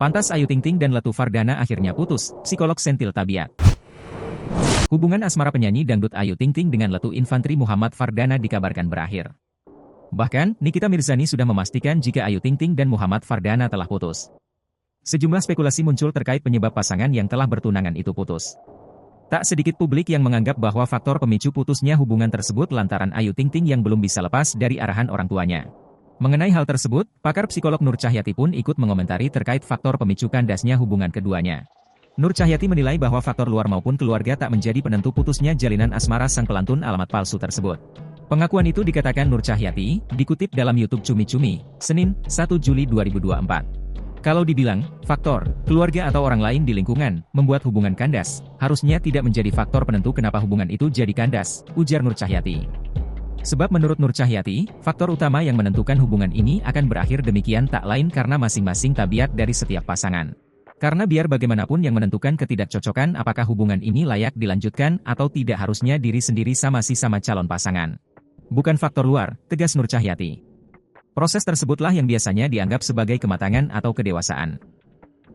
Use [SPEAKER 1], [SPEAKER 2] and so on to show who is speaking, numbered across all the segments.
[SPEAKER 1] Pantas Ayu Ting Ting dan Letu Fardana akhirnya putus, psikolog Sentil Tabiat. Hubungan asmara penyanyi dangdut Ayu Ting Ting dengan Letu Infantri Muhammad Fardana dikabarkan berakhir. Bahkan, Nikita Mirzani sudah memastikan jika Ayu Ting Ting dan Muhammad Fardana telah putus. Sejumlah spekulasi muncul terkait penyebab pasangan yang telah bertunangan itu putus. Tak sedikit publik yang menganggap bahwa faktor pemicu putusnya hubungan tersebut lantaran Ayu Ting Ting yang belum bisa lepas dari arahan orang tuanya. Mengenai hal tersebut, pakar psikolog Nur Cahyati pun ikut mengomentari terkait faktor pemicu kandasnya hubungan keduanya. Nur Cahyati menilai bahwa faktor luar maupun keluarga tak menjadi penentu putusnya jalinan asmara sang pelantun alamat palsu tersebut. Pengakuan itu dikatakan Nur Cahyati, dikutip dalam YouTube Cumi Cumi, Senin, 1 Juli 2024. Kalau dibilang, faktor, keluarga atau orang lain di lingkungan, membuat hubungan kandas, harusnya tidak menjadi faktor penentu kenapa hubungan itu jadi kandas, ujar Nur Cahyati. Sebab menurut Nur Cahyati, faktor utama yang menentukan hubungan ini akan berakhir demikian tak lain karena masing-masing tabiat dari setiap pasangan. Karena biar bagaimanapun yang menentukan ketidakcocokan apakah hubungan ini layak dilanjutkan atau tidak harusnya diri sendiri sama calon pasangan. Bukan faktor luar, tegas Nur Cahyati. Proses tersebutlah yang biasanya dianggap sebagai kematangan atau kedewasaan.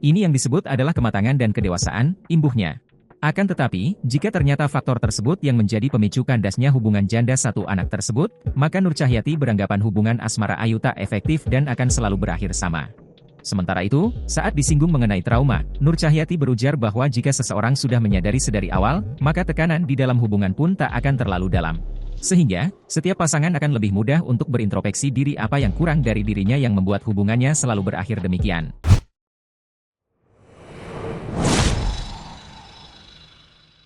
[SPEAKER 1] Ini yang disebut adalah kematangan dan kedewasaan, imbuhnya. Akan tetapi, jika ternyata faktor tersebut yang menjadi pemicu kandasnya hubungan janda satu anak tersebut, maka Nur Cahyati beranggapan hubungan asmara Ayu tak efektif dan akan selalu berakhir sama. Sementara itu, saat disinggung mengenai trauma, Nur Cahyati berujar bahwa jika seseorang sudah menyadari sedari awal, maka tekanan di dalam hubungan pun tak akan terlalu dalam. Sehingga, setiap pasangan akan lebih mudah untuk berintrospeksi diri apa yang kurang dari dirinya yang membuat hubungannya selalu berakhir demikian.